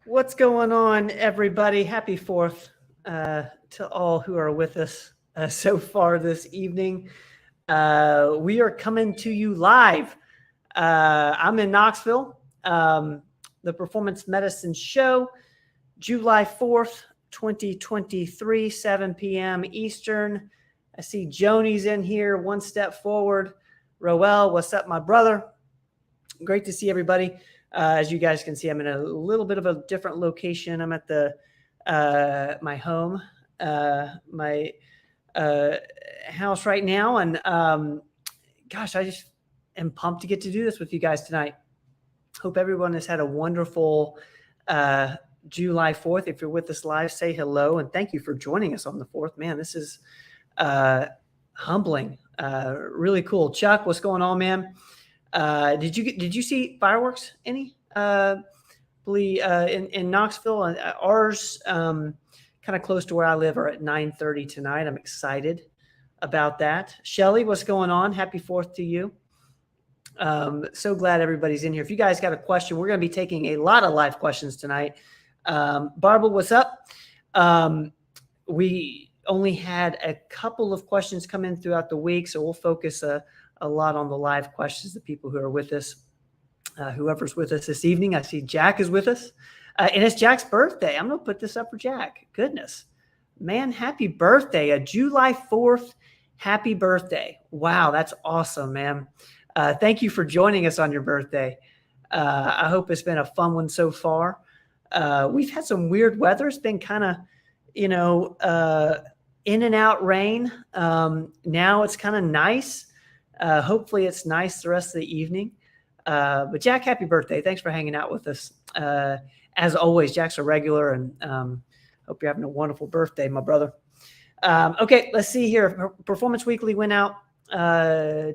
What's going on, everybody? Happy 4th to all who are with us so far this evening. We are coming to you live. I'm in Knoxville, the Performance Medicine Show, July 4th, 2023, 7 p.m. Eastern. I see Joni's in here, one step forward. Roel, what's up, my brother? Great to see everybody. As you guys can see, I'm in a little bit of a different location. I'm at my home, my house right now. And gosh, I just am pumped to get to do this with you guys tonight. Hope everyone has had a wonderful July 4th. If you're with us live, say hello. And thank you for joining us on the 4th. Man, this is humbling. Really cool. Chuck, what's going on, man? Did you see fireworks any in Knoxville? And ours kind of close to where I live are at 9:30 tonight. I'm excited about that. Shelley, what's going on? Happy 4th to you. So glad everybody's in here. If you guys got a question, we're going to be taking a lot of live questions tonight. Barbara, what's up? We only had a couple of questions come in throughout the week, so we'll focus a lot on the live questions, the people who are with us, whoever's with us this evening. I see Jack is with us, and it's Jack's birthday. I'm going to put this up for Jack. Goodness, man, happy birthday. July 4th, happy birthday. Wow, that's awesome, man. Thank you for joining us on your birthday. I hope it's been a fun one so far. We've had some weird weather. It's been kind of, in and out rain. Now it's kind of nice. Hopefully it's nice the rest of the evening. But Jack, happy birthday. Thanks for hanging out with us. As always, Jack's a regular, and hope you're having a wonderful birthday, my brother. Okay, let's see here. Performance Weekly went out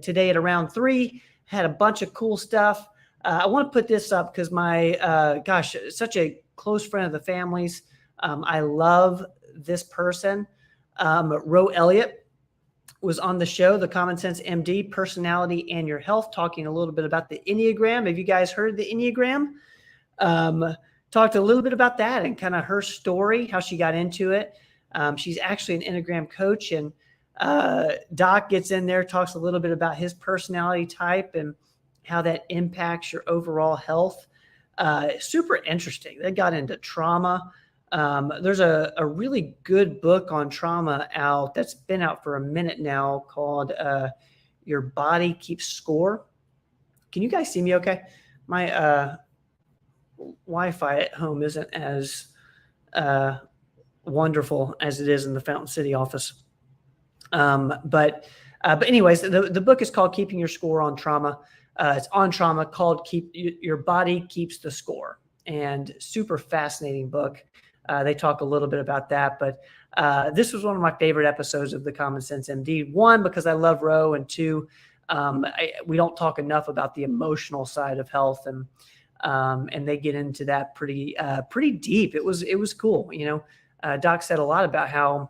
today at around 3. Had a bunch of cool stuff. I want to put this up because my, such a close friend of the family's. I love this person. Ro Elliott was on the show, the Common Sense MD, Personality and Your Health, talking a little bit about the Enneagram. Have you guys heard the Enneagram? Talked a little bit about that and kind of her story, how she got into it. She's actually an Enneagram coach, and Doc gets in there, talks a little bit about his personality type and how that impacts your overall health. Super interesting. They got into trauma. There's a really good book on trauma out that's been out for a minute now called Your Body Keeps Score. Can you guys see me okay? My Wi-Fi at home isn't as wonderful as it is in the Fountain City office. But anyways, the book is called Keeping Your Score on Trauma. It's on trauma, called Your Body Keeps the Score, and super fascinating book. They talk a little bit about that, but this was one of my favorite episodes of the Common Sense MD. 1, because I love Ro, and 2, we don't talk enough about the emotional side of health, and they get into that pretty deep. It was cool. Doc said a lot about how,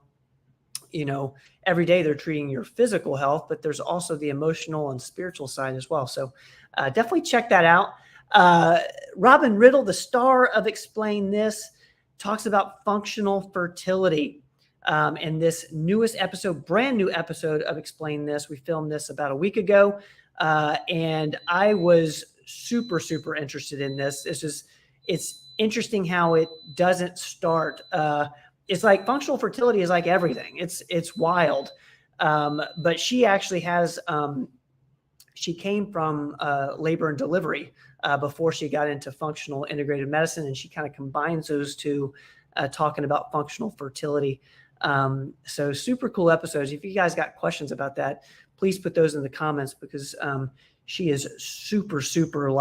every day they're treating your physical health, but there's also the emotional and spiritual side as well. So definitely check that out. Robin Riddle, the star of Explain This, talks about functional fertility. In this newest episode, brand new episode of Explain This. We filmed this about a week ago. And I was super, super interested in this. It's interesting how it doesn't start. It's like functional fertility is like everything. It's wild. But she actually has, she came from labor and delivery before she got into functional integrated medicine, and she kind of combines those two, talking about functional fertility. So super cool episodes. If you guys got questions about that, please put those in the comments, because she is super, super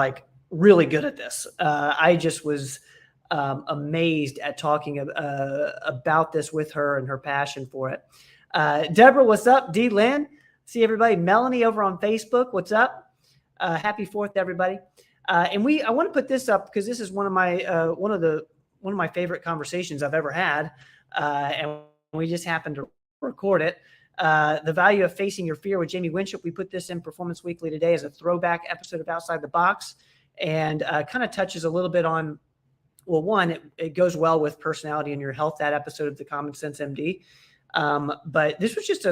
really good at this. I just was amazed at talking about this with her and her passion for it. Deborah, what's up? D. Lynn, see everybody. Melanie over on Facebook, what's up? Happy 4th, everybody. And I want to put this up because this is one of my favorite conversations I've ever had, and we just happened to record it. The Value of Facing Your Fear with Jamie Winship. We put this in Performance Weekly today as a throwback episode of Outside the Box, and kind of touches a little bit on Well, one, it goes well with personality and your health, that episode of the Common Sense MD. But this was just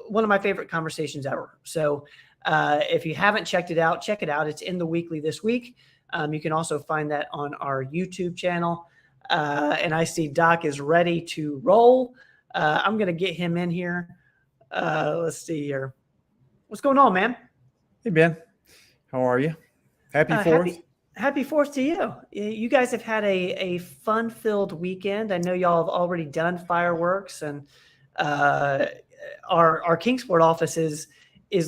one of my favorite conversations ever. So if you haven't checked it out, check it out. It's in the weekly this week. You can also find that on our YouTube channel. And I see Doc is ready to roll. I'm going to get him in here. Let's see here. What's going on, man? Hey, Ben. How are you? Happy 4th. Happy 4th to you. You guys have had a fun-filled weekend. I know y'all have already done fireworks, and our Kingsport office is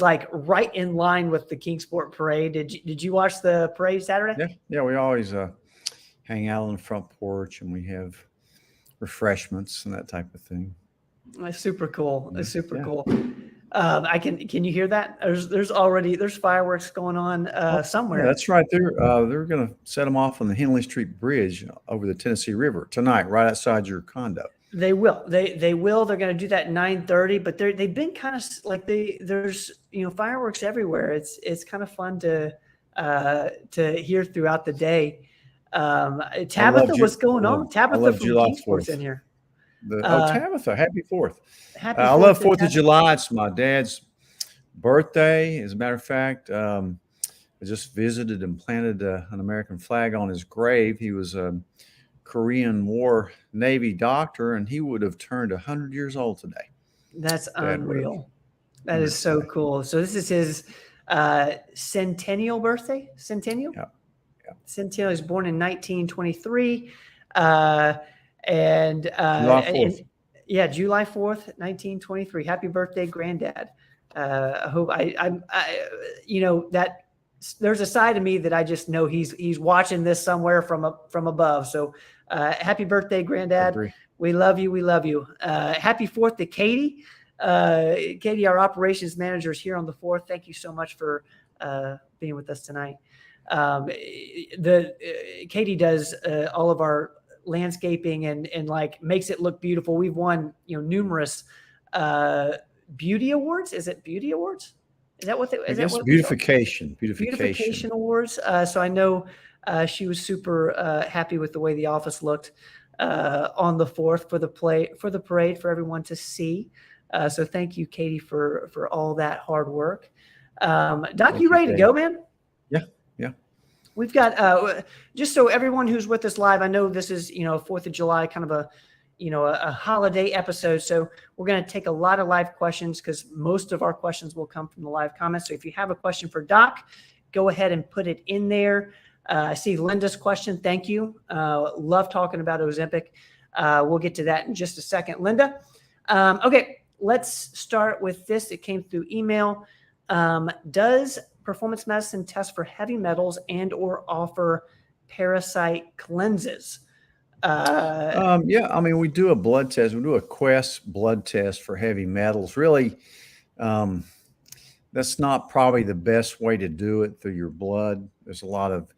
like right in line with the Kingsport parade. Did you watch the parade Saturday? Yeah. We always hang out on the front porch, and we have refreshments and that type of thing. It's super cool. It's super cool. Can you hear that? There's fireworks going on somewhere. Yeah, that's right. They're going to set them off on the Henley Street Bridge over the Tennessee River tonight, right outside your condo. They will. They will. They're going to do that 9:30. But they've been kind of like there's fireworks everywhere. It's kind of fun to hear throughout the day. Tabitha, what's going on? Tabitha from Kingsport's in here. Tabitha, happy 4th. I love 4th of July. It's my dad's birthday. As a matter of fact, I just visited and planted an American flag on his grave. He was a Korean War Navy doctor, and he would have turned 100 years old today. That's unreal. That is so cool. So this is his centennial birthday? Centennial? Yeah. Centennial. He was born in 1923. July 4th, 1923. Happy birthday, Granddad. I hope that there's a side of me that I just know he's watching this somewhere from above. So happy birthday, Granddad. We love you. We love you. Happy 4th to Katie. Katie, our operations manager, is here on the 4th. Thank you so much for being with us tonight. Katie does all of our landscaping and like makes it look beautiful. We've won numerous beauty awards. Is it beauty awards? Is that what they? Is that what beautification awards? So I know she was super happy with the way the office looked on the 4th for the parade for everyone to see. So thank you, Katie, for all that hard work. Doc, you ready to go, man? Yeah. We've got just so everyone who's with us live, I know this is 4th of July, kind of a holiday episode. So we're going to take a lot of live questions because most of our questions will come from the live comments. So if you have a question for Doc, go ahead and put it in there. I see Linda's question. Thank you. Love talking about Ozempic. We'll get to that in just a second, Linda. Okay, let's start with this. It came through email. Does performance medicine test for heavy metals and or offer parasite cleanses? We do a blood test. We do a Quest blood test for heavy metals. Really, that's not probably the best way to do it through your blood. There's a lot of,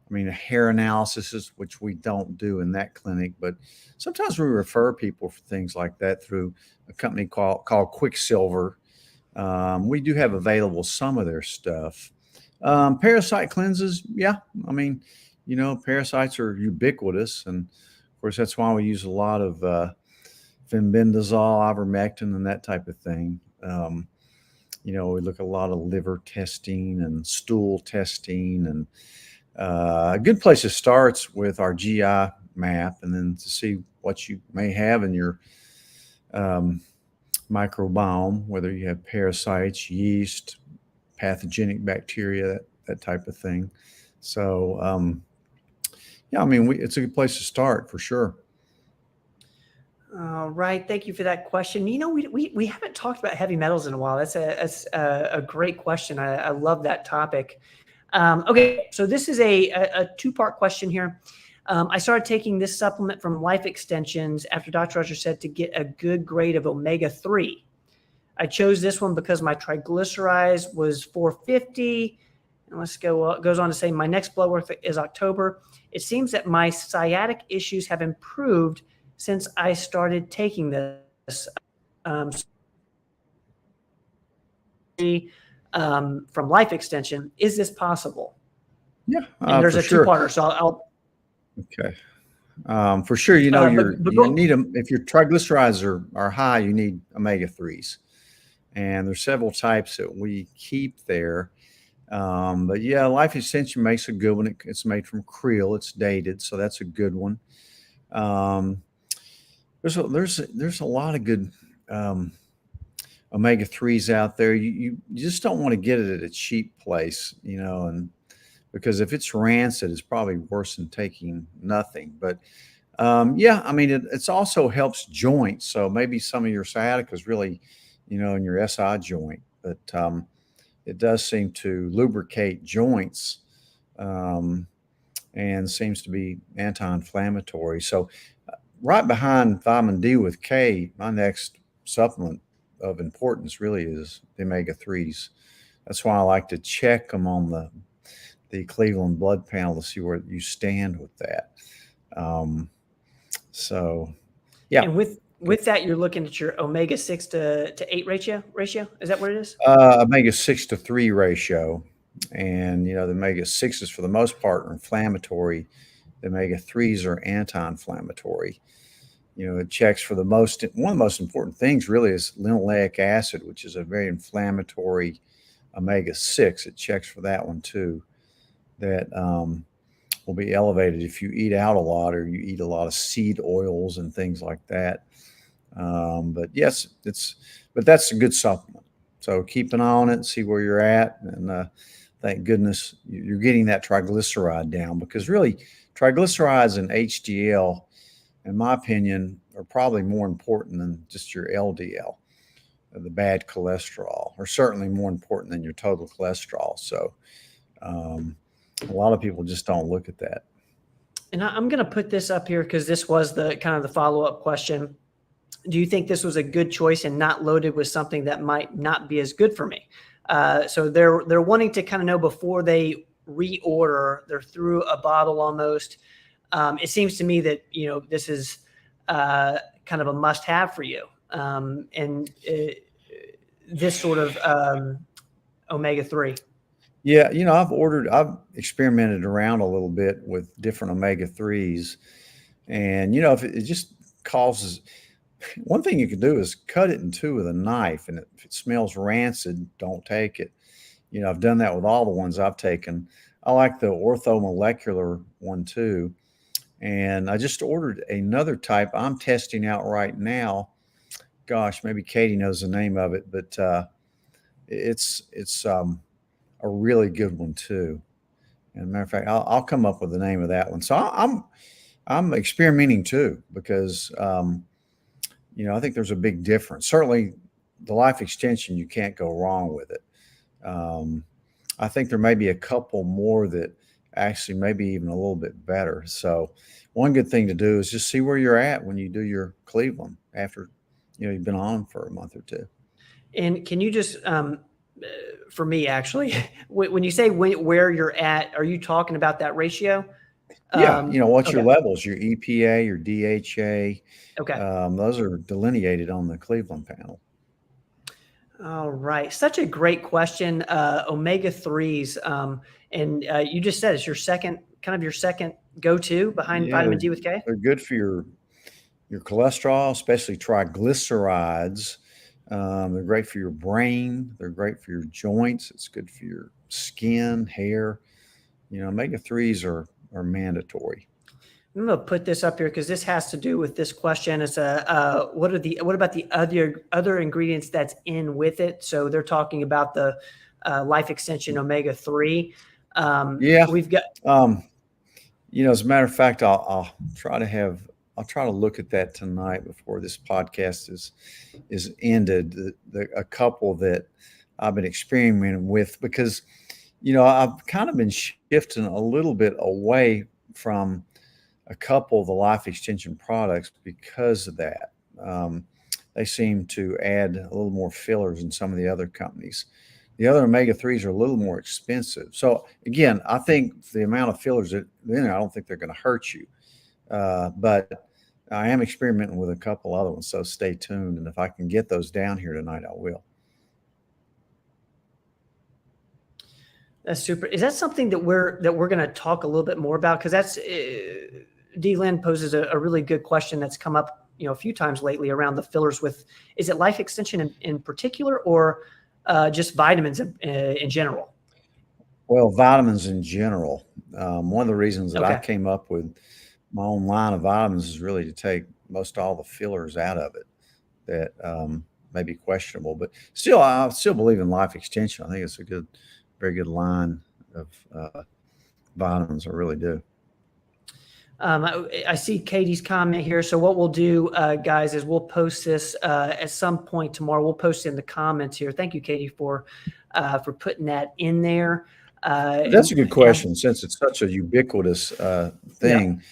hair analysis, which we don't do in that clinic, but sometimes we refer people for things like that through a company called Quicksilver. We do have available some of their stuff. Parasite cleanses, parasites are ubiquitous, and of course that's why we use a lot of fenbendazole, ivermectin, and that type of thing. We look at a lot of liver testing and stool testing, and a good place to start with our GI map, and then to see what you may have in your microbiome, whether you have parasites, yeast, pathogenic bacteria, that type of thing. So, it's a good place to start for sure. All right. Thank you for that question. We haven't talked about heavy metals in a while. That's a great question. I love that topic. Okay. So this is a two-part question here. I started taking this supplement from Life Extensions after Dr. Roger said to get a good grade of Omega-3. I chose this one because my triglycerides was 450. And goes on to say, my next blood work is October. It seems that my sciatic issues have improved since I started taking this. From Life Extension, is this possible? Yeah. And there's a two-parter, so Okay. For sure, you know, But you go, need them if your triglycerides are high, you need omega 3s. And there's several types that we keep there. But yeah, Life Extension makes a good one. It's made from krill. It's dated, so that's a good one. Um, there's a lot of good um, omega 3s out there. You just don't want to get it at a cheap place, you know, and because if it's rancid, it's probably worse than taking nothing. But yeah, I mean, it's also helps joints. So maybe some of your sciatica is really, you know, in your SI joint, but it does seem to lubricate joints um, and seems to be anti-inflammatory. So right behind vitamin D with K, my next supplement of importance really is the omega 3s. That's why I like to check them on the Cleveland blood panel to see where you stand with that. Um, so, yeah. and with that, you're looking at your omega 6 to 8 ratio. Is that what it is? Omega 6 to 3 ratio. And, you know, the omega 6s for the most part are inflammatory. The omega 3s are anti-inflammatory. You know, it checks for one of the most important things really is linoleic acid, which is a very inflammatory omega 6. It checks for that one too. That will be elevated if you eat out a lot or you eat a lot of seed oils and things like that. But yes, but that's a good supplement. So keep an eye on it, see where you're at, and thank goodness you're getting that triglyceride down, because really triglycerides and HDL, in my opinion, are probably more important than just your LDL, the bad cholesterol, or certainly more important than your total cholesterol. So a lot of people just don't look at that. And I'm going to put this up here because this was the kind of the follow-up question. Do you think this was a good choice and not loaded with something that might not be as good for me? So they're wanting to kind of know before they reorder, they're through a bottle almost. It seems to me that, you know, this is kind of a must-have for you. And this sort of omega 3. Yeah, you know, I've experimented around a little bit with different omega 3s, and you know, if it just causes, one thing you can do is cut it in two with a knife, and if it smells rancid, don't take it. You know, I've done that with all the ones I've taken. I like the orthomolecular one too, and I just ordered another type I'm testing out right now. Gosh, maybe Katie knows the name of it, but it's a really good one too. And matter of fact, I'll come up with the name of that one. So I'm experimenting too, because you know, I think there's a big difference. Certainly, the Life Extension, you can't go wrong with it. I think there may be a couple more that actually maybe even a little bit better. So one good thing to do is just see where you're at when you do your Cleveland after, you know, you've been on for a month or two. And can you just, for me, actually, when you say where you're at, are you talking about that ratio? Yeah, you know, what's your Okay. levels, your EPA, your DHA, Okay. those are delineated on the Cleveland panel. All right. Such a great question. Omega 3s. And you just said it's your second, kind of your second go-to behind Yeah, vitamin D with K. they're good for your cholesterol, especially triglycerides. They're great for your brain. They're great for your joints. It's good for your skin, hair. You know, omega 3s are mandatory. I'm going to put this up here because this has to do with this question. It's what about the other ingredients that's in with it? So they're talking about the Life Extension omega 3. Yeah. We've got, You know, as a matter of fact, I'll try to look at that tonight before this podcast is ended. A couple that I've been experimenting with, because, you know, I've kind of been shifting a little bit away from a couple of the Life Extension products because of that. They seem to add a little more fillers than some of the other companies. The other omega 3s are a little more expensive. So again, I think the amount of fillers that in there, I don't think they're going to hurt you. But I am experimenting with a couple other ones, so stay tuned. And if I can get those down here tonight, I will. That's super. Is that something that we're going to talk a little bit more about? Because that's D. Lynn poses a really good question that's come up, a few times lately around the fillers. Is it life extension in particular, or just vitamins in general? Well, vitamins in general. One of the reasons that I Okay. came up with my own line of vitamins is really to take most all the fillers out of it that may be questionable. But still, I still believe in life extension. I think it's a very good line of vitamins. I really do. I see Katie's comment here. So what we'll do, guys, is we'll post this at some point tomorrow. We'll post it in the comments here. Thank you, Katie, for putting that in there. That's a good question. Since it's such a ubiquitous thing,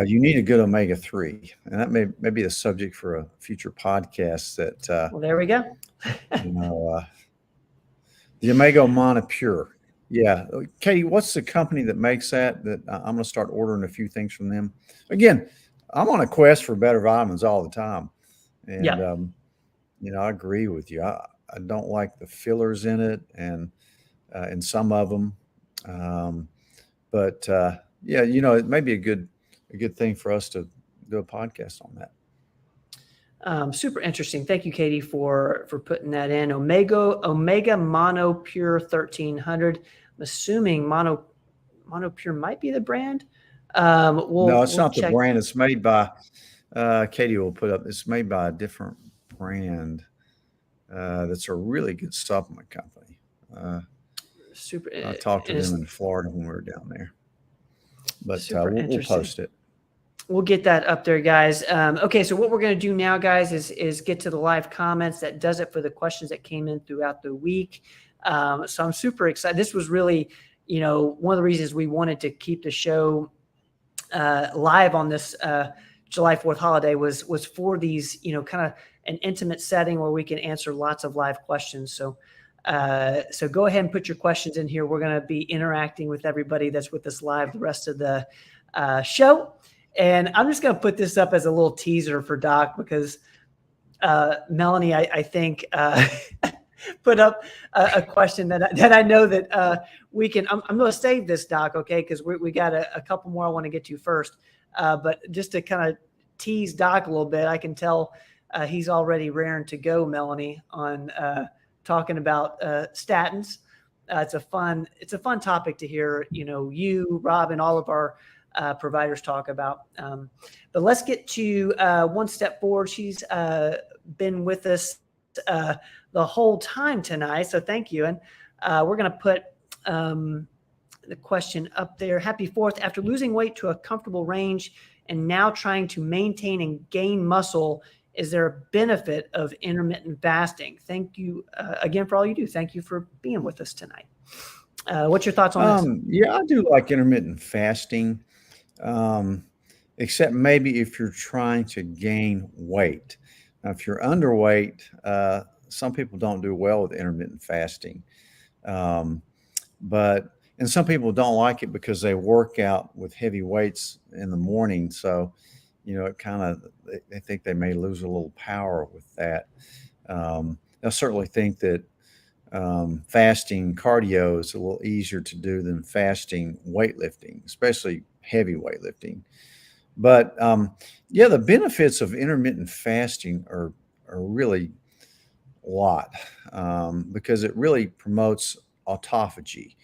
you need a good omega-3, and that may be the subject for a future podcast. That well, there we go. The Omega Monopure. Yeah, Katie, what's the company that makes that? That I'm going to start ordering a few things from them. Again, I'm on a quest for better vitamins all the time, and I agree with you. I don't like the fillers in it, and in some of them, but it may be a good thing for us to do a podcast on that. Super interesting. Thank you, Katie, for putting that in. Omega Mono Pure 1300. I'm assuming Mono Pure might be the brand. No, it's not the brand. It's made by Katie will put up. It's made by a different brand. That's a really good supplement company. Super. I talked to them in Florida when we were down there, but we'll post it. We'll get that up there, guys. Okay, so what we're going to do now, guys, is get to the live comments. That does it for the questions that came in throughout the week. So I'm super excited. This was really, one of the reasons we wanted to keep the show live on this July 4th holiday was for these, kind of an intimate setting where we can answer lots of live questions. So go ahead and put your questions in here. We're going to be interacting with everybody that's with us live the rest of the show. And I'm just going to put this up as a little teaser for Doc because Melanie, I think, put up a question that I know that we can. I'm going to save this, Doc, okay? Because we got a couple more I want to get to first. But just to kind of tease Doc a little bit, I can tell he's already raring to go, Melanie, on talking about statins. It's a fun topic to hear. You, Rob, and all of our providers talk about. But let's get to one step forward. She's been with us the whole time tonight, so thank you. And we're going to put the question up there. Happy 4th. After losing weight to a comfortable range and now trying to maintain and gain muscle, is there a benefit of intermittent fasting? Thank you again for all you do. Thank you for being with us tonight. What's your thoughts on this? Yeah, I do like intermittent fasting. Except maybe if you're trying to gain weight. Now, if you're underweight, some people don't do well with intermittent fasting. And some people don't like it because they work out with heavy weights in the morning. So, it kind of, they think they may lose a little power with that. I certainly think that fasting cardio is a little easier to do than fasting weightlifting, especially heavy weightlifting. But the benefits of intermittent fasting are really a lot because it really promotes autophagy,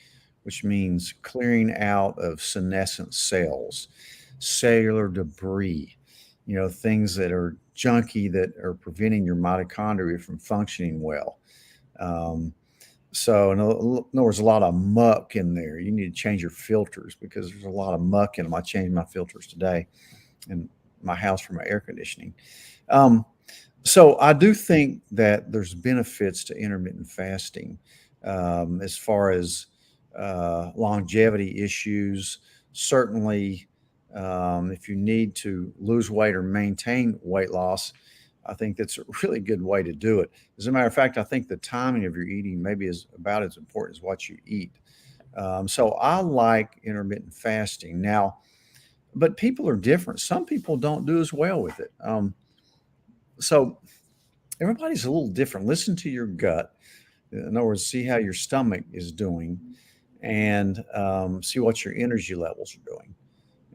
which means clearing out of senescent cells, cellular debris, things that are junky that are preventing your mitochondria from functioning well. So in other words, a lot of muck in there. You need to change your filters because there's a lot of muck in them. I changed my filters today in my house for my air conditioning. So I do think that there's benefits to intermittent fasting as far as longevity issues. Certainly, if you need to lose weight or maintain weight loss, I think that's a really good way to do it. As a matter of fact, I think the timing of your eating maybe is about as important as what you eat. So I like intermittent fasting now, but people are different. Some people don't do as well with it. So everybody's a little different. Listen to your gut. In other words, see how your stomach is doing and see what your energy levels are doing.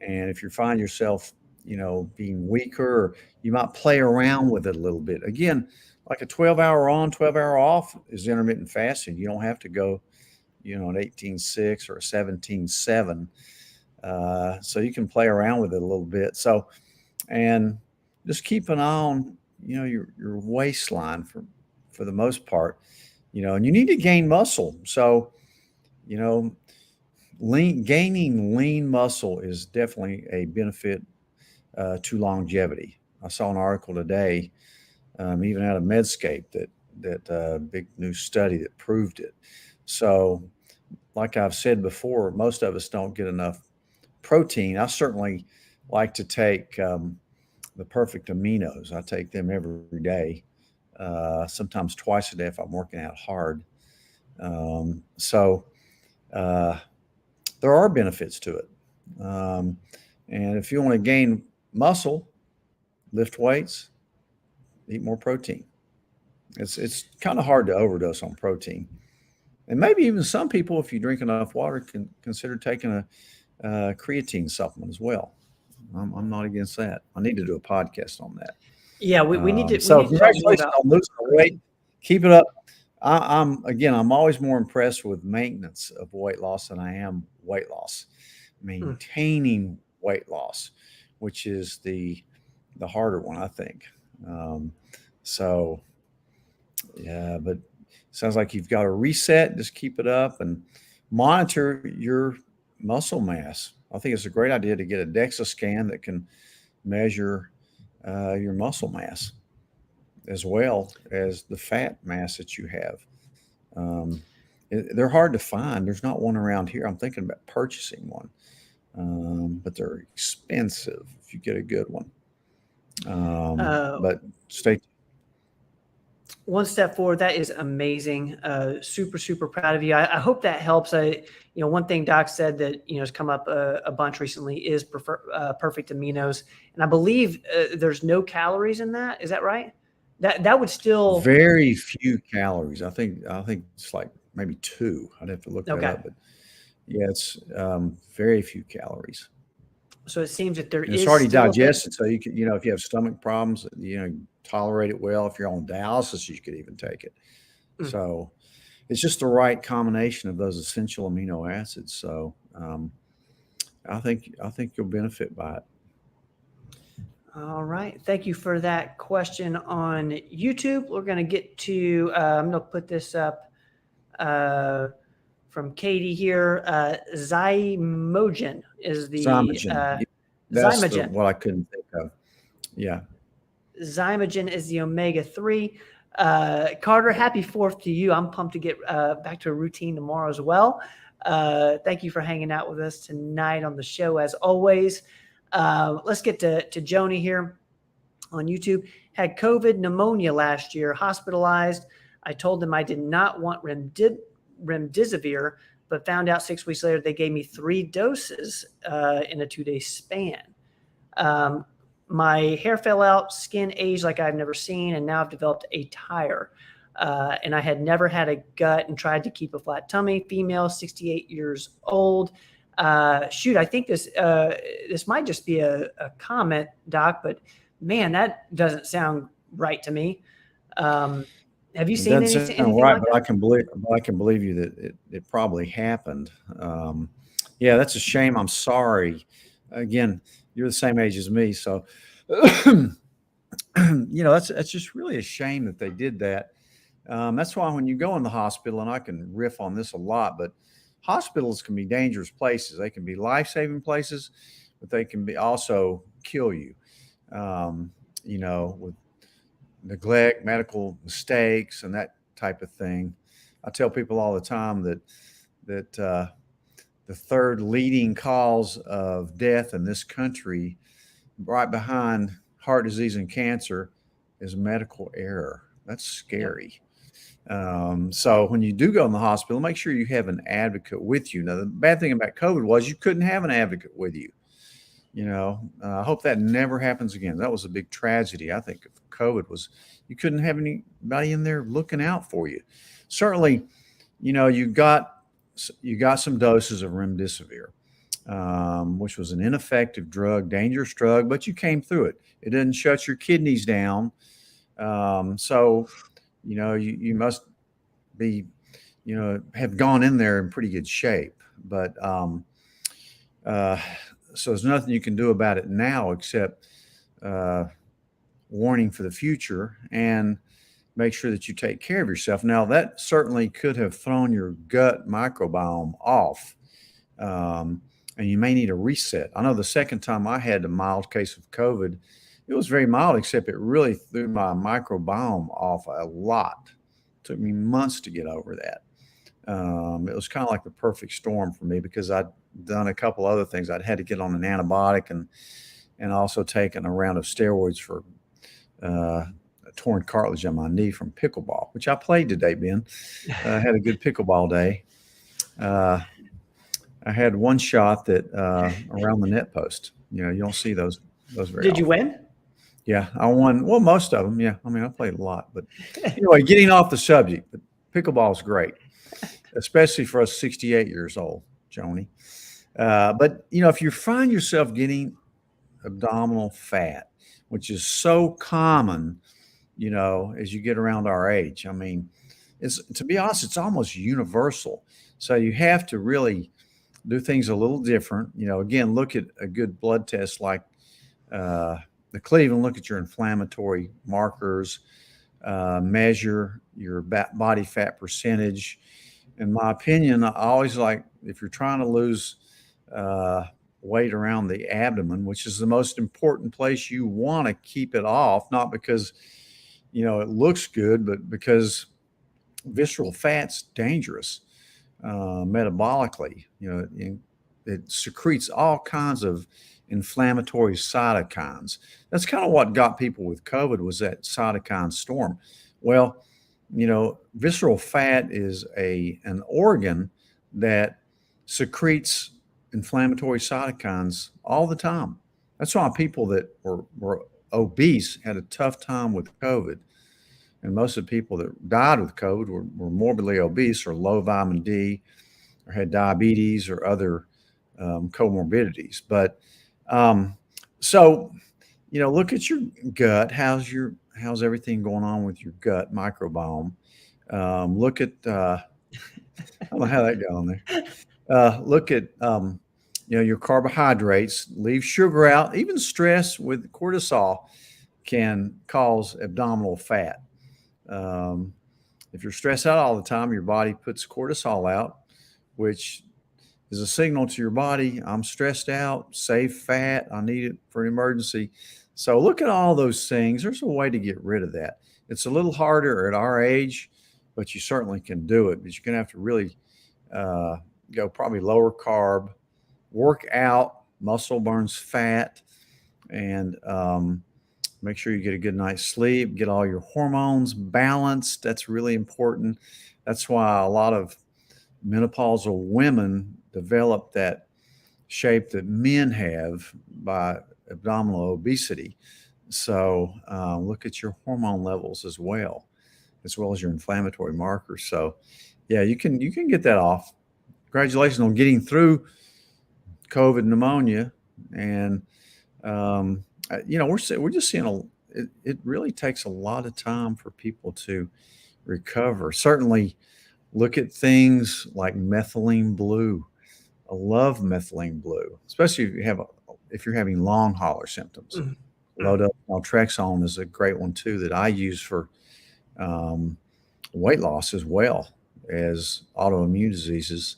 And if you find yourself, being weaker, or you might play around with it a little bit. Again, like a 12-hour on, 12-hour off is intermittent fasting. You don't have to go, an 18-6 or a 17-7. So you can play around with it a little bit. So, and just keep an eye on, your waistline for the most part, and you need to gain muscle. So, gaining lean muscle is definitely a benefit to longevity. I saw an article today, even out of Medscape, that big new study that proved it. So, like I've said before, most of us don't get enough protein. I certainly like to take the perfect aminos. I take them every day, sometimes twice a day if I'm working out hard. So there are benefits to it. And if you want to gain muscle, lift weights, eat more protein. It's kind of hard to overdose on protein. And maybe even some people, if you drink enough water, can consider taking a creatine supplement as well. I'm not against that. I need to do a podcast on that. Yeah, we need to. So we need to talk more congratulations about. on losing the weight. Keep it up. I'm always more impressed with maintenance of weight loss than I am weight loss. Maintaining weight loss, which is the harder one, I think. So yeah, but it sounds like you've got to reset. Just keep it up and monitor your muscle mass. I think it's a great idea to get a DEXA scan that can measure your muscle mass as well as the fat mass that you have. They're hard to find. There's not one around here. I'm thinking about purchasing one, but they're expensive if you get a good one. But stay tuned. One step forward. That is amazing. Super, super proud of you. I hope that helps. One thing Doc said that, has come up a bunch recently is perfect aminos. And I believe there's no calories in that. Is that right? That would still very few calories. I think it's like maybe 2. I'd have to look that up, but yeah, it's very few calories. So it seems that there is. It's already digested, so you can, if you have stomach problems, tolerate it well. If you're on dialysis, you could even take it. So it's just the right combination of those essential amino acids. So I think you'll benefit by it. All right. Thank you for that question on YouTube. We're going to get to, I'm going to put this up from Katie here. Zymogen is the Zymogen. That's Zymogen. what I couldn't think of. Yeah. Zymogen is the omega-3. Carter, happy 4th to you. I'm pumped to get back to a routine tomorrow as well. Thank you for hanging out with us tonight on the show as always. Let's get to Joni here on YouTube. Had COVID pneumonia last year, hospitalized. I told them I did not want remdesivir, but found out 6 weeks later they gave me 3 doses in a 2-day span. My hair fell out, skin aged like I've never seen, and now I've developed a tire. And I had never had a gut and tried to keep a flat tummy. Female, 68 years old. I think this might just be a comment, Doc, but man, that doesn't sound right to me. Have you seen anything right? like but that? I can believe you that it probably happened. Yeah, that's a shame. I'm sorry. Again, you're the same age as me, so that's just really a shame that they did that. That's why when you go in the hospital, and I can riff on this a lot, but hospitals can be dangerous places. They can be life-saving places, but they can be also kill you, with neglect, medical mistakes, and that type of thing. I tell people all the time that the third leading cause of death in this country, right behind heart disease and cancer, is medical error. That's scary. So when you do go in the hospital, make sure you have an advocate with you. Now, the bad thing about COVID was you couldn't have an advocate with you. I hope that never happens again. That was a big tragedy, I think, of COVID, was you couldn't have anybody in there looking out for you. Certainly, you got you got some doses of remdesivir, which was an ineffective drug, dangerous drug, but you came through it. It didn't shut your kidneys down. So, you must be, have gone in there in pretty good shape. But so there's nothing you can do about it now except warning for the future and make sure that you take care of yourself. Now, that certainly could have thrown your gut microbiome off, and you may need a reset. I know the second time I had a mild case of COVID, it was very mild, except it really threw my microbiome off a lot. It took me months to get over that. It was kind of like the perfect storm for me because I'd done a couple other things. I'd had to get on an antibiotic and also taken a round of steroids for a torn cartilage on my knee from pickleball, which I played today, Ben. I had a good pickleball day. I had one shot that around the net post. You don't see those very Did you often. win? Yeah, I won. Well, most of them. Yeah, I mean, I played a lot. But anyway, getting off the subject, but pickleball is great, especially for us 68 years old, Joni. But if you find yourself getting abdominal fat, which is so common, as you get around our age, I mean, to be honest, it's almost universal. So you have to really do things a little different. Again, look at a good blood test like the Cleveland, look at your inflammatory markers, measure your body fat percentage. In my opinion, I always like, if you're trying to lose weight around the abdomen, which is the most important place, you want to keep it off, not because, it looks good, but because visceral fat's dangerous metabolically. It secretes all kinds of inflammatory cytokines. That's kind of what got people with COVID, was that cytokine storm. Well, visceral fat is an organ that secretes inflammatory cytokines all the time. That's why people that were obese had a tough time with COVID. And most of the people that died with COVID were morbidly obese or low vitamin D or had diabetes or other comorbidities. But so, look at your gut. How's everything going on with your gut microbiome? Look at, I don't know how that got on there. Look at, your carbohydrates, leave sugar out. Even stress with cortisol can cause abdominal fat. If you're stressed out all the time, your body puts cortisol out, which is a signal to your body, I'm stressed out, save fat, I need it for an emergency. So look at all those things. There's a way to get rid of that. It's a little harder at our age, but you certainly can do it. But you're going to have to really go probably lower carb, work out, muscle burns fat, and make sure you get a good night's sleep, get all your hormones balanced. That's really important. That's why a lot of menopausal women develop that shape that men have by abdominal obesity. So look at your hormone levels as well as your inflammatory markers. So yeah, you can get that off. Congratulations on getting through COVID pneumonia. And we're just seeing it really takes a lot of time for people to recover. Certainly look at things like methylene blue. I love methylene blue, especially if you're having long hauler symptoms. Mm-hmm. Low dose naltrexone is a great one too that I use for weight loss as well as autoimmune diseases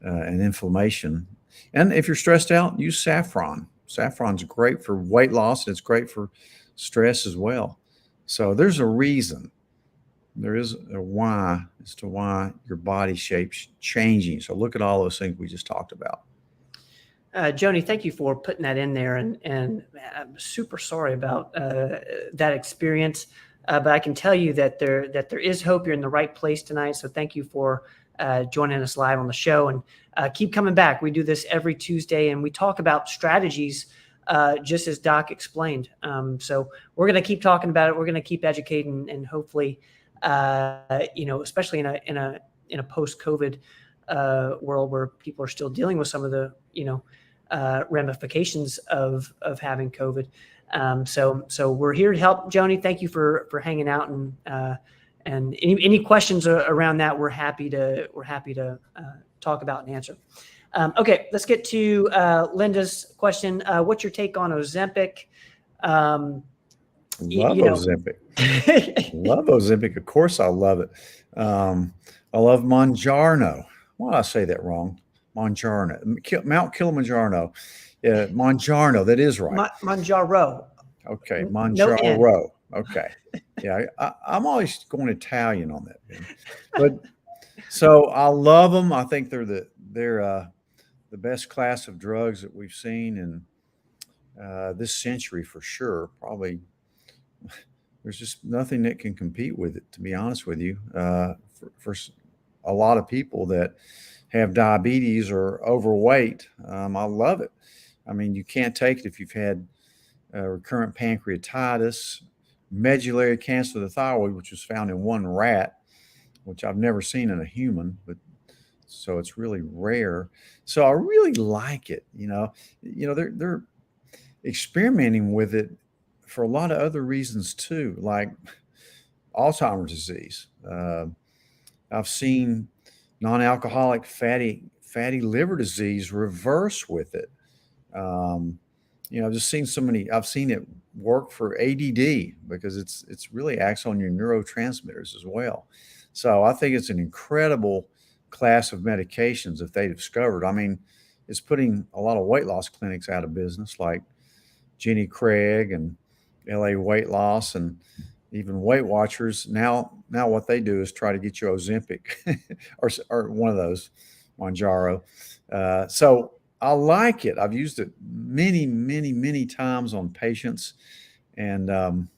and inflammation. And if you're stressed out, use saffron. Saffron's great for weight loss, and it's great for stress as well. So there's a reason. There is a why as to why your body shape's changing. So look at all those things we just talked about. Joni, thank you for putting that in there. And I'm super sorry about that experience. But I can tell you that there is hope. You're in the right place tonight. So thank you for joining us live on the show, and keep coming back. We do this every Tuesday, and we talk about strategies just as Doc explained. So we're going to keep talking about it. We're going to keep educating, and hopefully, especially in a post-COVID world where people are still dealing with some of the, ramifications of having COVID. So we're here to help, Joni. Thank you for hanging out, and any questions around that, we're happy to talk about and answer. Okay, let's get to Linda's question. What's your take on Ozempic? Ozempic. Love Ozempic. Of course, I love it. I love Mounjaro. Why did I say that wrong? Mounjaro. Mount Kilimanjaro. Yeah, Mounjaro. That is right. Mounjaro. Okay, Mounjaro. Okay. Yeah, I'm always going Italian on that, man. But so I love them. I think they're the best class of drugs that we've seen in this century for sure. Probably there's just nothing that can compete with it, to be honest with you. For a lot of people that have diabetes or overweight, I love it. I mean, you can't take it if you've had recurrent pancreatitis, medullary cancer of the thyroid, which was found in one rat, which I've never seen in a human, but so it's really rare. So I really like it. They're experimenting with it for a lot of other reasons too, like Alzheimer's disease. I've seen non-alcoholic fatty liver disease reverse with it. I've just seen I've seen it work for ADD because it's really acts on your neurotransmitters as well. So I think it's an incredible class of medications if they discovered. I mean, it's putting a lot of weight loss clinics out of business, like Jenny Craig and LA Weight Loss, and even Weight Watchers. Now what they do is try to get you Ozempic or one of those, Mounjaro. So I like it. I've used it many, many, many times on patients. And I'm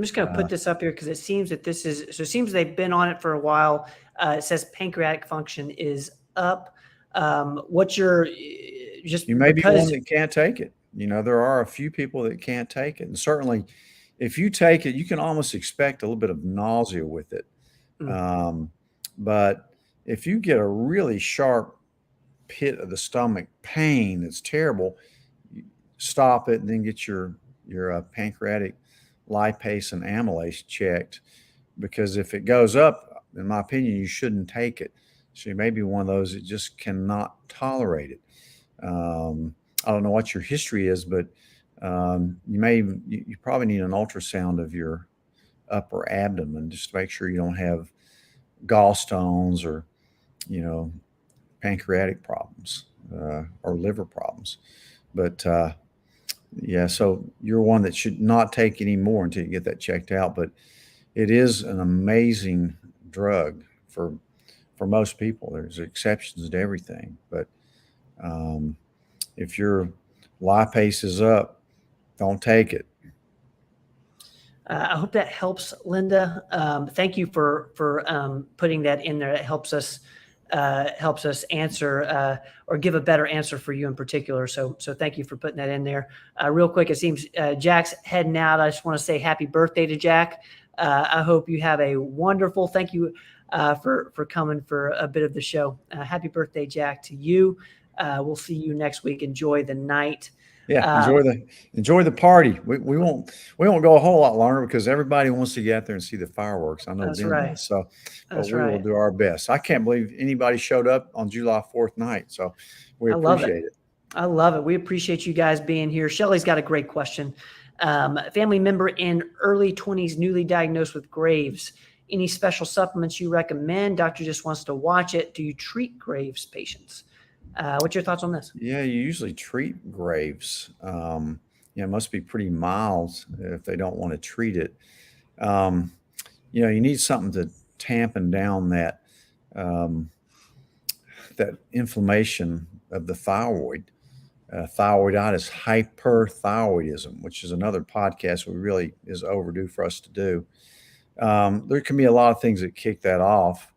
just going to put this up here because it seems that it seems they've been on it for a while. It says pancreatic function is up. What's your, you may be one that can't take it. There are a few people that can't take it. And certainly if you take it, you can almost expect a little bit of nausea with it. But if you get a really sharp pit of the stomach pain, it's terrible, stop it and then get your pancreatic lipase and amylase checked, because if it goes up, in my opinion, you shouldn't take it. So you may be one of those that just cannot tolerate it. I don't know what your history is, but you probably need an ultrasound of your upper abdomen just to make sure you don't have gallstones or, pancreatic problems or liver problems. But yeah, so you're one that should not take any more until you get that checked out. But it is an amazing drug for most people. There's exceptions to everything, but if your lipase is up, don't take it. I hope that helps, Linda. Thank you for putting that in there. It helps us answer or give a better answer for you in particular. So thank you for putting that in there. Real quick, it seems Jack's heading out. I just want to say happy birthday to Jack. I hope you have a wonderful. Thank you for coming for a bit of the show. Happy birthday, Jack, to you. We'll see you next week. Enjoy the night. Yeah, enjoy the party. We won't go a whole lot longer because everybody wants to get out there and see the fireworks. I know that's them right. Does, so that's we will do our best. I can't believe anybody showed up on July 4th night. So we appreciate it. I love it. We appreciate you guys being here. Shelley's got a great question. Family member in early 20s, newly diagnosed with Graves. Any special supplements you recommend? Doctor just wants to watch it. Do you treat Graves patients? What's your thoughts on this? Yeah, you usually treat Graves. It must be pretty mild if they don't want to treat it. You need something to tampen down that inflammation of the thyroid. Thyroiditis, hyperthyroidism, which is another podcast really is overdue for us to do. There can be a lot of things that kick that off,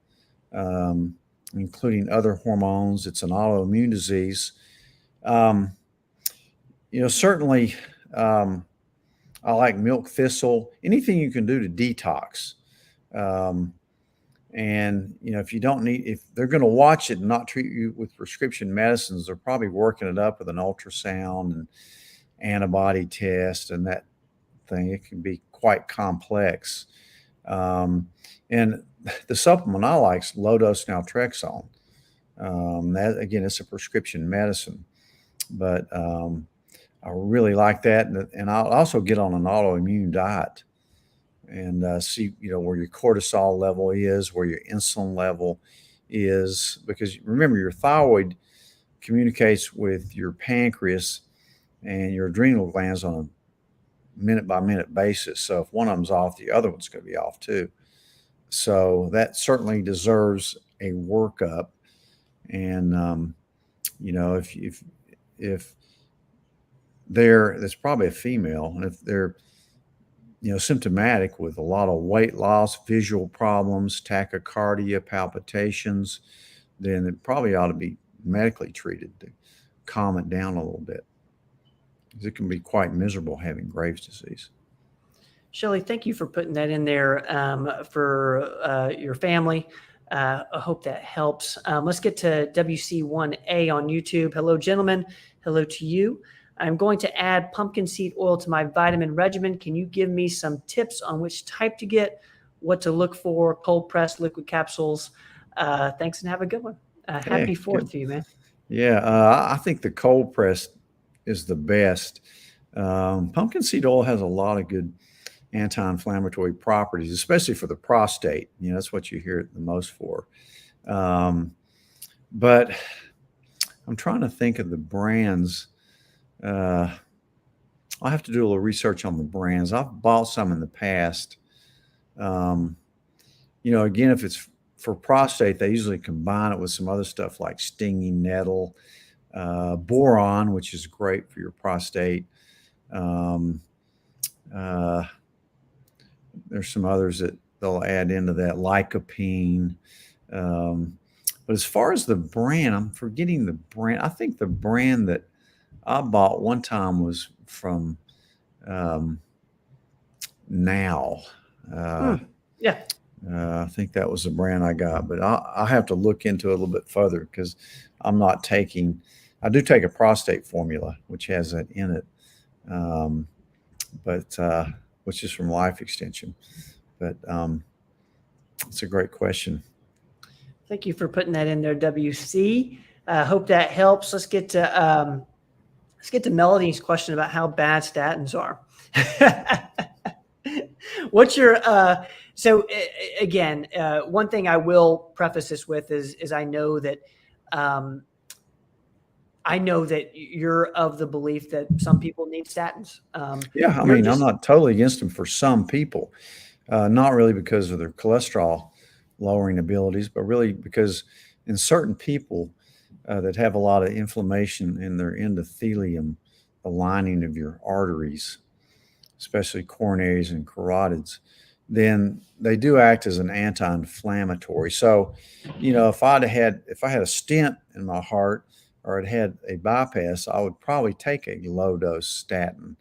including other hormones. It's an autoimmune disease. Certainly, I like milk thistle. Anything you can do to detox. And, if you don't need, if they're going to watch it and not treat you with prescription medicines, they're probably working it up with an ultrasound and antibody test and that thing. It can be quite complex. And the supplement I like is low dose naltrexone. That again, it's a prescription medicine, but I really like that. And I'll also get on an autoimmune diet and see, where your cortisol level is, where your insulin level is, because remember, your thyroid communicates with your pancreas and your adrenal glands on a minute by minute basis. So if one of them's off, the other one's going to be off too. So that certainly deserves a workup. And, if there's probably a female, and if they're, symptomatic with a lot of weight loss, visual problems, tachycardia, palpitations, then it probably ought to be medically treated to calm it down a little bit. Because it can be quite miserable having Graves' disease. Shelley, thank you for putting that in there for your family. I hope that helps. Let's get to WC1A on YouTube. Hello, gentlemen. Hello to you. I'm going to add pumpkin seed oil to my vitamin regimen. Can you give me some tips on which type to get, what to look for, cold pressed, liquid capsules? Thanks and have a good one. Happy 4th to you, man. Yeah, I think the cold pressed is the best. Pumpkin seed oil has a lot of good anti-inflammatory properties, especially for the prostate. That's what you hear it the most for. But I'm trying to think of the brands. I'll have to do a little research on the brands. I've bought some in the past. Again, if it's for prostate, they usually combine it with some other stuff like stinging nettle, boron, which is great for your prostate. There's some others that they'll add into that, lycopene. But as far as the brand, I'm forgetting the brand. I think the brand that I bought one time was from Now. Yeah. I think that was the brand I got, but I'll have to look into it a little bit further because I'm not taking, I do take a prostate formula, which has that in it, which is from Life Extension. But it's a great question. Thank you for putting that in there, WC. Hope that helps. Let's get to Melody's question about how bad statins are. What's your again, one thing I will preface this with is I know that you're of the belief that some people need statins. Yeah, I mean, I'm not totally against them for some people, not really because of their cholesterol lowering abilities, but really because in certain people that have a lot of inflammation in their endothelium, the lining of your arteries, especially coronaries and carotids, then they do act as an anti-inflammatory. So, if I had a stent in my heart or it had a bypass, I would probably take a low dose statin,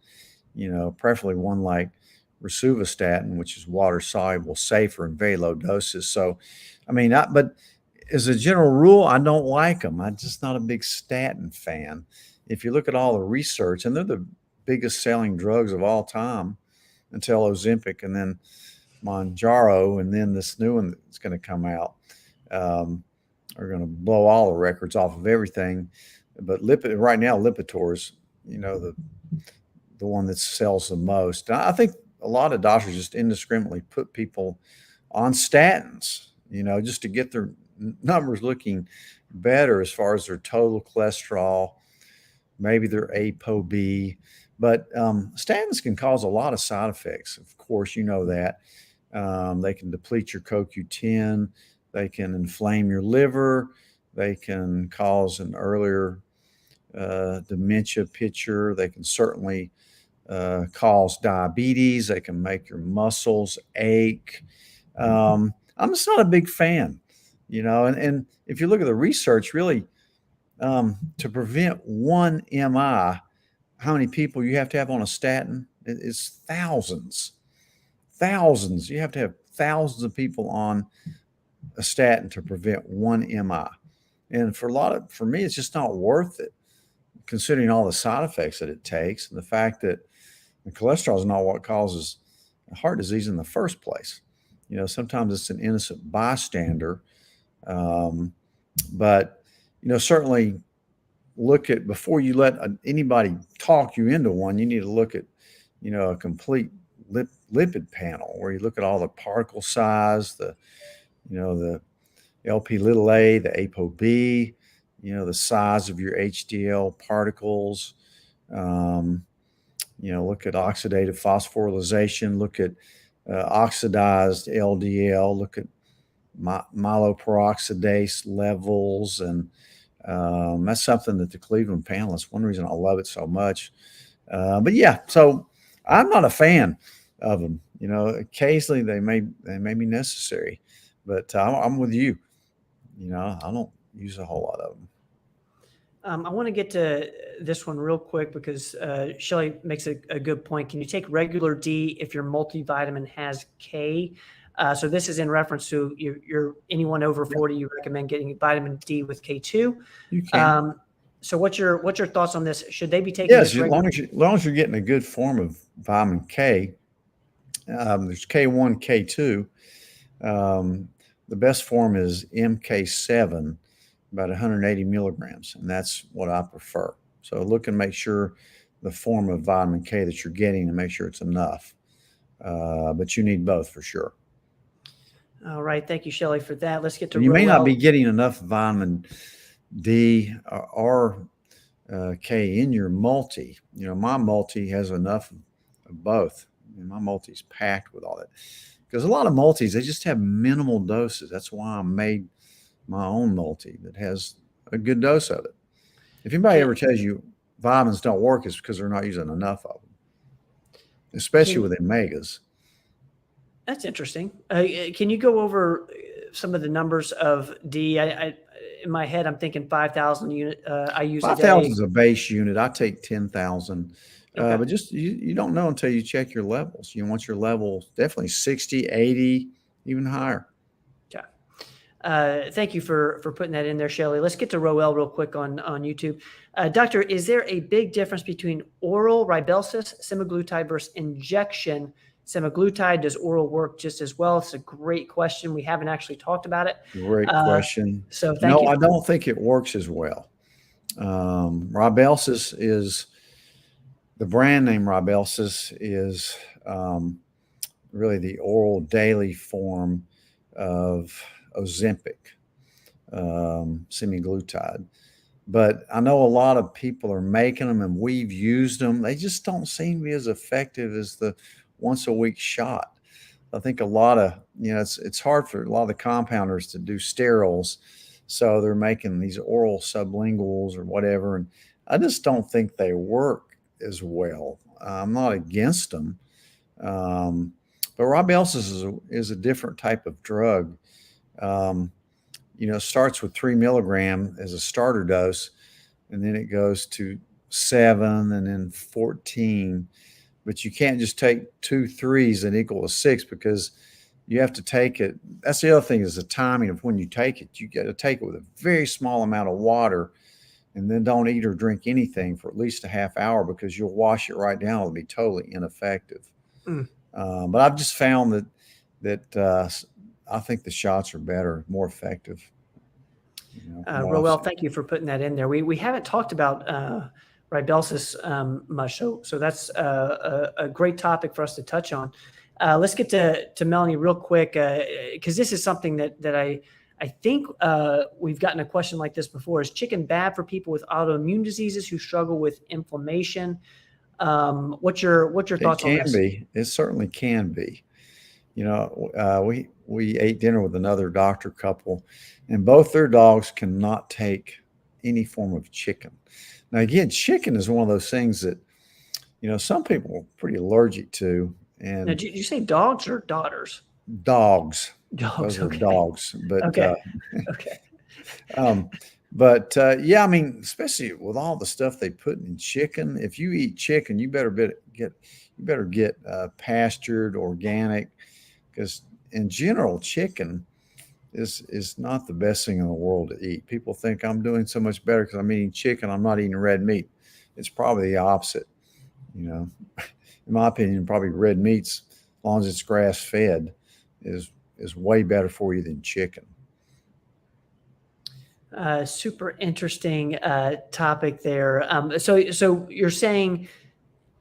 preferably one like rosuvastatin, which is water soluble, safer, and very low doses. So, I mean, but as a general rule, I don't like them. I'm just not a big statin fan. If you look at all the research, and they're the biggest selling drugs of all time until Ozempic and then Mounjaro, and then this new one that's going to come out are going to blow all the records off of everything. But right now, Lipitor's, the one that sells the most. I think a lot of doctors just indiscriminately put people on statins, just to get their numbers looking better as far as their total cholesterol, maybe their ApoB. But statins can cause a lot of side effects. Of course, that. They can deplete your CoQ10. They can inflame your liver. They can cause an earlier dementia picture. They can certainly cause diabetes. They can make your muscles ache. I'm just not a big fan, and if you look at the research, really, to prevent one MI, how many people you have to have on a statin? It's thousands. You have to have thousands of people on a statin to prevent one MI. And for me, it's just not worth it, considering all the side effects that it takes and the fact that the cholesterol is not what causes heart disease in the first place. Sometimes it's an innocent bystander. But, certainly look at, before you let anybody talk you into one, you need to look at, a complete lipid panel where you look at all the particle size, the LP little a, the ApoB, the size of your HDL particles, look at oxidative phosphorylation, look at oxidized LDL, look at myeloperoxidase levels. And that's something that the Cleveland panel, is one reason I love it so much. But yeah, so I'm not a fan of them. Occasionally they may be necessary, but I'm with you. I don't use a whole lot of them. I want to get to this one real quick because Shelley makes a good point. Can you take regular D if your multivitamin has K? So this is in reference to you're anyone over 40, you recommend getting vitamin D with K2. You can. So what's your thoughts on this? Should they be taking Yes, this as long as you're getting a good form of vitamin K. There's K1, K2. The best form is MK7, about 180 milligrams, and that's what I prefer. So look and make sure the form of vitamin K that you're getting, and make sure it's enough. But you need both for sure. All right. Thank you, Shelley, for that. Let's get to You may not be getting enough vitamin D or K in your multi. My multi has enough of both. My multi's packed with all that. Because a lot of multis, they just have minimal doses. That's why I made my own multi that has a good dose of it. If anybody ever tells you vitamins don't work, it's because they're not using enough of them, especially with omegas. That's interesting. Can you go over some of the numbers of D? I in my head, I'm thinking 5,000 unit. I use 5,000 is a base unit. I take 10,000. Okay. But just you don't know until you check your levels. You want your level definitely 60, 80, even higher. Okay. Thank you for putting that in there, Shelley. Let's get to Roel real quick on YouTube. Doctor, is there a big difference between oral Ribelsis semaglutide versus injection semaglutide? Does oral work just as well? It's a great question. We haven't actually talked about it. Great question. So thank you. I don't think it works as well. Ribelsis is, the brand name Ribelsis is really the oral daily form of Ozempic, semaglutide. But I know a lot of people are making them, and we've used them. They just don't seem to be as effective as the once a week shot. I think a lot of, it's hard for a lot of the compounders to do sterols. So they're making these oral sublinguals or whatever. And I just don't think they work as well. I'm not against them. But Ribelsis is a different type of drug. It starts with 3 milligram as a starter dose, and then it goes to 7 and then 14. But you can't just take 2 3s and equal to 6, because you have to take it. That's the other thing, is the timing of when you take it. You got to take it with a very small amount of water, and then don't eat or drink anything for at least a half hour, because you'll wash it right down. It'll be totally ineffective. But I've just found that I think the shots are better, more effective. Roel, thank you for putting that in there. We haven't talked about Ribelsis much, so that's a great topic for us to touch on. Let's get to Melanie real quick, because this is something that I think we've gotten a question like this before. Is chicken bad for people with autoimmune diseases who struggle with inflammation? What's your thoughts on this? It certainly can be. We ate dinner with another doctor couple, and both their dogs cannot take any form of chicken. Now, again, chicken is one of those things that, some people are pretty allergic to. And now, did you say dogs or daughters? Dogs. Dogs. Those okay. are dogs. But, okay. Okay. Yeah, I mean, especially with all the stuff they put in chicken, if you eat chicken, you better get pastured, organic, because in general, chicken is not the best thing in the world to eat. People think I'm doing so much better because I'm eating chicken. I'm not eating red meat. It's probably the opposite. You know, in my opinion, probably red meats, as long as it's grass fed, is way better for you than chicken. Super interesting topic there. So you're saying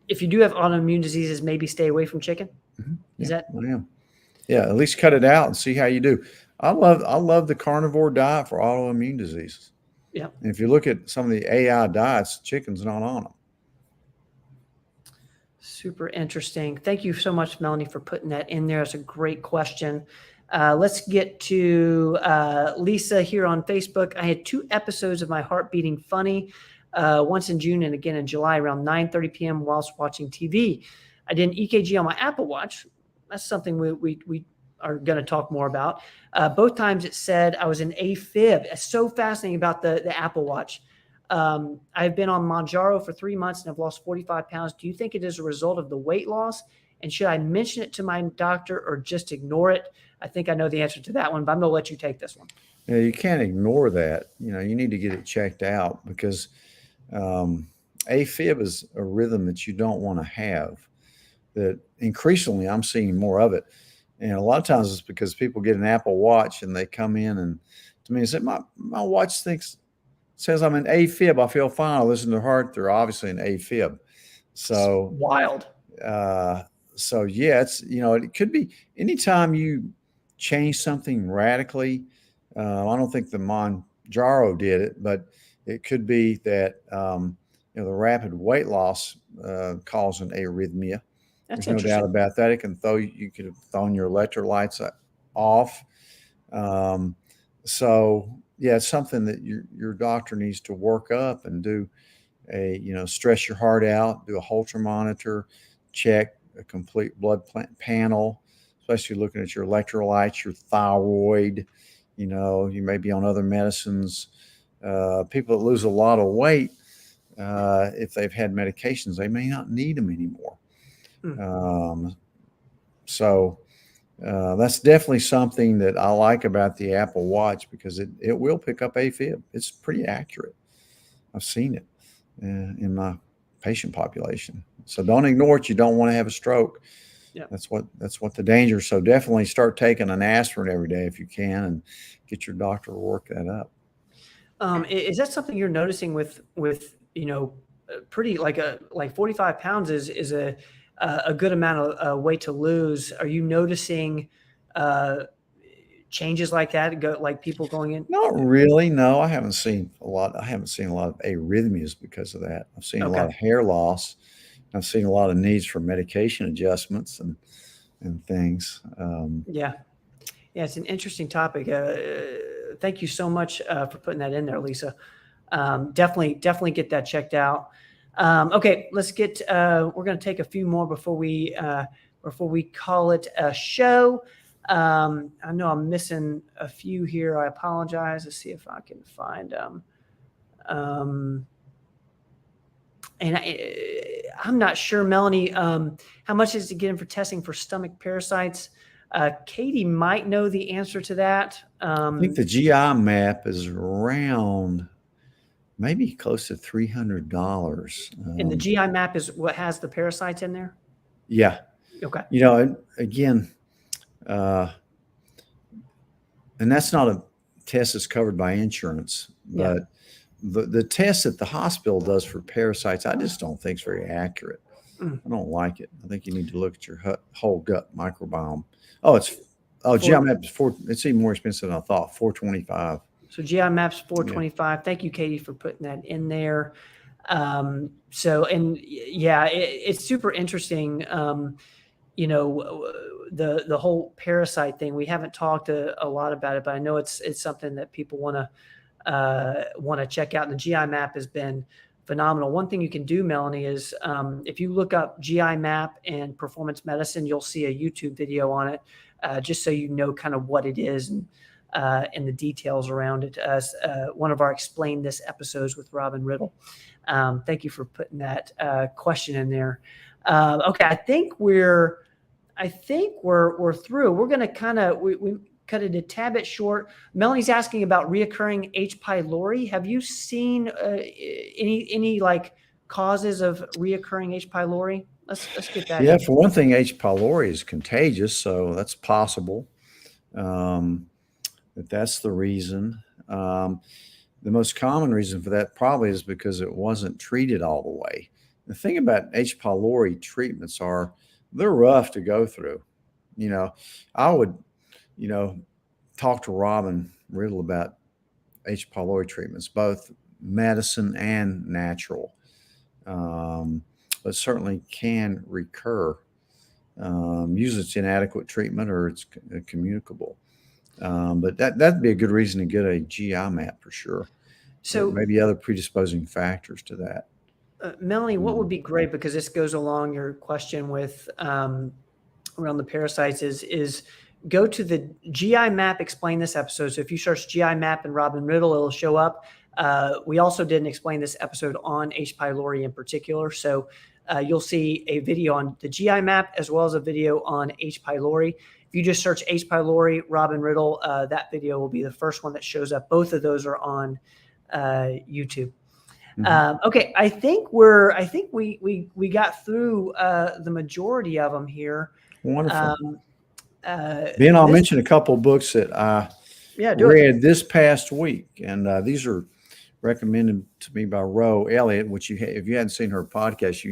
if you do have autoimmune diseases, maybe stay away from chicken? Mm-hmm. Is that? I am. Yeah, at least cut it out and see how you do. I love the carnivore diet for autoimmune diseases. Yeah. And if you look at some of the AI diets, chicken's not on them. Super interesting. Thank you so much, Melanie, for putting that in there. It's a great question. Let's get to Lisa here on Facebook. I had 2 episodes of my heart beating funny, once in June and again in July around 9:30 p.m. whilst watching TV. I did an EKG on my Apple Watch. That's something we are going to talk more about. Both times it said I was in AFib. It's so fascinating about the Apple Watch. I've been on Mounjaro for 3 months and have lost 45 pounds. Do you think it is a result of the weight loss? And should I mention it to my doctor or just ignore it? I think I know the answer to that one, but I'm going to let you take this one. Yeah, you can't ignore that. You know, you need to get it checked out because AFib is a rhythm that you don't want to have. That increasingly I'm seeing more of it. And a lot of times it's because people get an Apple Watch and they come in and to me and say, my watch says I'm in AFib. I feel fine. I listen to the heart. They're obviously in AFib. So it's wild. So yeah, it's, you know, it could be anytime you change something radically. I don't think the Mounjaro did it, but it could be that, you know, the rapid weight loss caused an arrhythmia. That's There's no doubt about that. It can you could have thrown your electrolytes off. So yeah, it's something that your doctor needs to work up and do stress your heart out, do a Holter monitor, check a complete blood panel, especially looking at your electrolytes, your thyroid. You know, you may be on other medicines. People that lose a lot of weight, if they've had medications, they may not need them anymore. So that's definitely something that I like about the Apple Watch because it will pick up AFib. It's pretty accurate. I've seen it in my patient population. So don't ignore it. You don't want to have a stroke. Yeah. That's what the danger is. So definitely start taking an aspirin every day if you can and get your doctor to work that up. Is that something you're noticing with pretty like 45 pounds is a good amount of weight to lose? Are you noticing changes like that? Like people going in? Not really. No, I haven't seen a lot. I haven't seen a lot of arrhythmias because of that. I've seen a lot of hair loss. I've seen a lot of needs for medication adjustments and things. Yeah, it's an interesting topic. Thank you so much for putting that in there, Lisa. Definitely get that checked out. Okay, let's get. We're going to take a few more before we call it a show. I know I'm missing a few here. I apologize. Let's see if I can find them. And I'm not sure, Melanie, how much is to get in for testing for stomach parasites? Katie might know the answer to that. I think the GI map is around maybe close to $300. And the GI map is what has the parasites in there? Yeah. Okay. You know, again, and that's not a test that's covered by insurance, but the test that the hospital does for parasites, I just don't think is very accurate. I don't like it. I think you need to look at your whole gut microbiome. GI map is it's even more expensive than I thought, $425. So GI map's $425. Yeah. Thank you, Katie, for putting that in there. It's super interesting. The whole parasite thing. We haven't talked a lot about it, but I know it's something that people want to check out. And the GI map has been phenomenal. One thing you can do, Melanie, is if you look up GI map and performance medicine, you'll see a YouTube video on it, just so you know kind of what it is and the details around it. One of our Explain This episodes with Robin Riddle. Thank you for putting that question in there. Okay, I think we're through. We're going to we cut it a tad bit short. Melanie's asking about reoccurring H. pylori. Have you seen any like causes of reoccurring H. pylori? Let's get that. Yeah, in. for one thing, H. pylori is contagious, so that's possible. That's the reason. The most common reason for that probably is because it wasn't treated all the way. The thing about H. pylori treatments are they're rough to go through. I would, talk to Robin Riddle about H. pylori treatments, both medicine and natural, but certainly can recur. Usually it's inadequate treatment or it's communicable. But that'd be a good reason to get a GI map for sure. So there may be other predisposing factors to that. Melanie, what would be great, because this goes along your question with around the parasites, is go to the GI map, explain this episode. So if you search GI map and Robin Riddle, it'll show up. We also didn't explain this episode on H. pylori in particular. So you'll see a video on the GI map as well as a video on H. pylori. If you just search H. pylori, Robin Riddle, that video will be the first one that shows up. Both of those are on YouTube. Mm-hmm. Okay, I think we got through the majority of them here. Wonderful. Ben, I'll mention a couple of books that I read this past week, and these are recommended to me by Ro Elliott. Which if you hadn't seen her podcast, you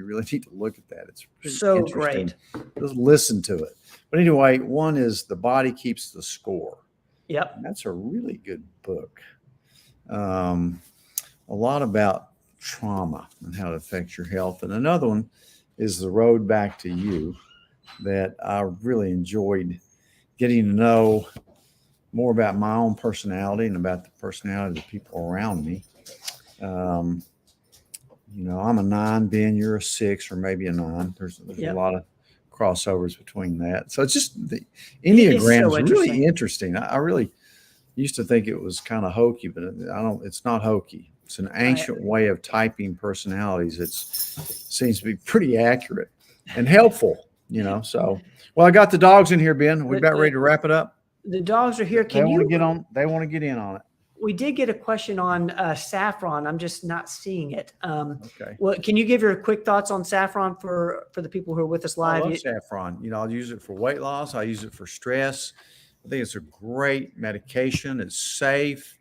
really need to look at that. It's so great. Just listen to it. But anyway, one is The Body Keeps the Score. Yep, and that's a really good book. A lot about trauma and how it affects your health. And another one is The Road Back to You, that I really enjoyed getting to know more about my own personality and about the personality of the people around me. I'm a 9, Ben, you're a 6 or maybe a 9. There's a lot of crossovers between that. So it's just the Enneagram is really interesting. I really used to think it was kind of hokey, but it's not hokey. It's an ancient way of typing personalities. It seems to be pretty accurate and helpful, So, well, I got the dogs in here, Ben. Are we about ready to wrap it up? The dogs are here. They want to get in on it. We did get a question on Saffron. I'm just not seeing it. Okay. Well, can you give your quick thoughts on Saffron for the people who are with us live? I love Saffron. I'll use it for weight loss. I use it for stress. I think it's a great medication. It's safe.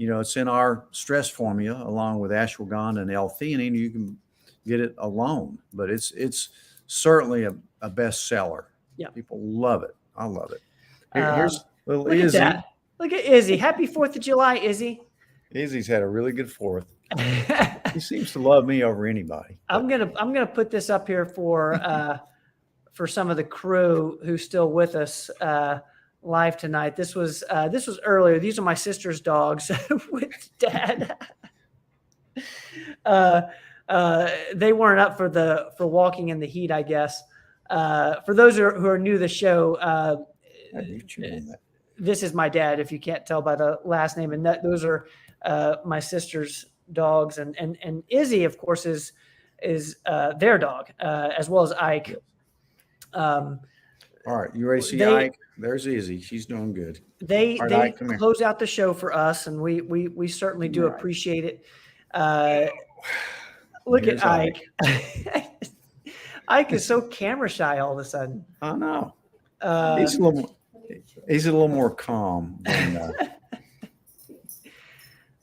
It's in our stress formula along with ashwagandha and L-theanine. You can get it alone, but it's certainly a bestseller. Yeah, people love it. I love it. Here's little Izzy. Look at Izzy. Happy 4th of July, Izzy. Izzy's had a really good 4th. He seems to love me over anybody. I'm gonna put this up here for some of the crew who's still with us live tonight. This was earlier. These are my sister's dogs with Dad. They weren't up for walking in the heat, I guess. For those who are new to the show, this is my dad, if you can't tell by the last name, and those are my sister's dogs, and Izzy, of course, is their dog, as well as Ike. All right, you ready to see Ike? There's Izzy. She's doing good. They close out the show for us, and we certainly do appreciate it. Look at Ike. Ike is so camera shy all of a sudden. I know. He's a little more calm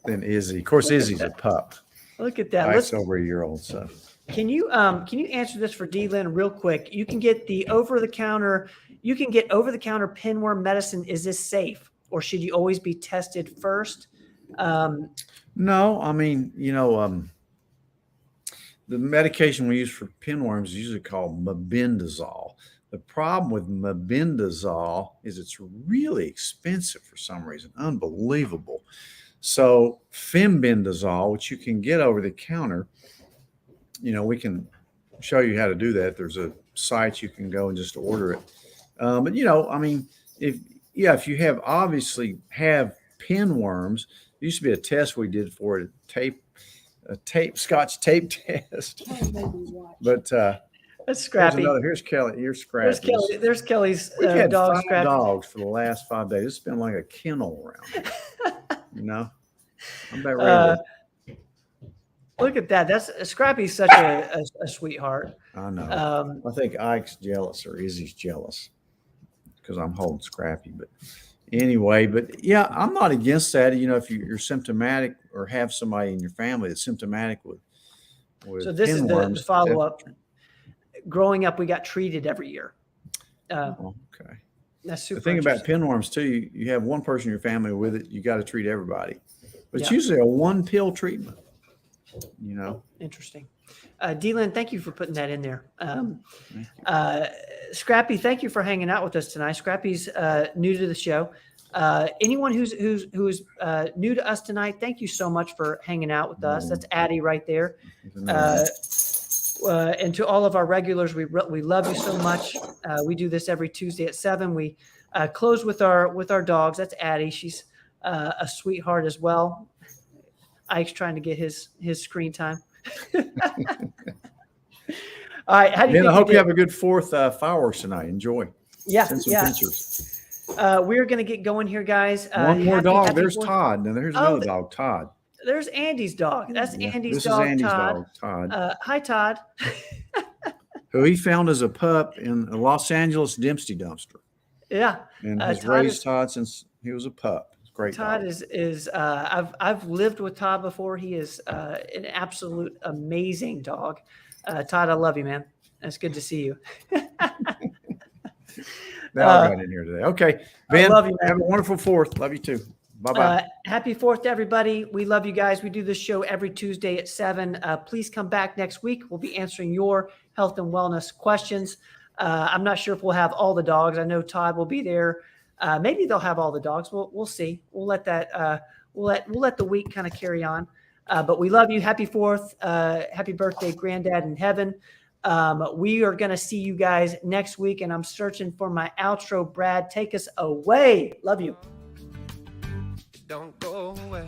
than Izzy. Of course, Izzy's a pup. Look at that. Ike's over a year old. So can you answer this for D-Lynn real quick? You can get over the counter pinworm medicine. Is this safe, or should you always be tested first? No, I mean, the medication we use for pinworms is usually called mebendazole. The problem with mebendazole is it's really expensive for some reason, unbelievable. So fembendazole, which you can get over the counter, we can show you how to do that. There's a site you can go and just order it. But if you obviously have pinworms, there used to be a test we did for it, a Scotch tape test. But That's Scrappy. Here's Kelly. Here's Scrappy. There's Kelly's We've had dog, 5 Scrappy. dogs for the last 5 days. It's been like a kennel around here. You know, I'm about ready. Look at that. That's Scrappy's such a sweetheart. I know. I think Ike's jealous or Izzy's jealous because I'm holding Scrappy. But anyway, yeah, I'm not against that. You know, if you're symptomatic or have somebody in your family that's symptomatic with so this is the follow-up. Growing up, we got treated every year. Okay. That's super. The thing about pinworms too, you have one person in your family with it, you got to treat everybody. But it's Yeah. usually a 1-pill treatment. You know. Interesting. D-Lynn, thank you for putting that in there. Scrappy, thank you for hanging out with us tonight. Scrappy's new to the show. Anyone who's new to us tonight, thank you so much for hanging out with us. That's Addie right there. And to all of our regulars, we love you so much. We do this every Tuesday at 7. We close with our dogs. That's Addie. She's a sweetheart as well. Ike's trying to get his screen time. All right. How do you think I hope you have a good 4th fireworks tonight. Enjoy. Yeah. Send some pictures. We're going to get going here, guys. One more dog. Happy There's 4th. Todd. Now there's another dog, Todd. There's Andy's dog. That's Andy's this dog, is Andy's Todd. Todd. Hi, Todd. Who he found as a pup in a Los Angeles Dempsey dumpster. Yeah. And has raised Todd since he was a pup. It's great. Todd dog. is I've lived with Todd before. He is an absolute amazing dog. Todd, I love you, man. It's good to see you. They all got in here today. Okay, Ben, I love you, man. have a wonderful 4th. Love you too. Bye-bye. Happy 4th to everybody. We love you guys. We do this show every Tuesday at 7. Please come back next week. We'll be answering your health and wellness questions. I'm not sure if we'll have all the dogs. I know Todd will be there. Maybe they'll have all the dogs. We'll see. We'll let that we'll let the week kind of carry on. But we love you. Happy 4th. Happy birthday, Granddad in heaven. We are going to see you guys next week, and I'm searching for my outro. Brad, take us away. Love you. Don't go away.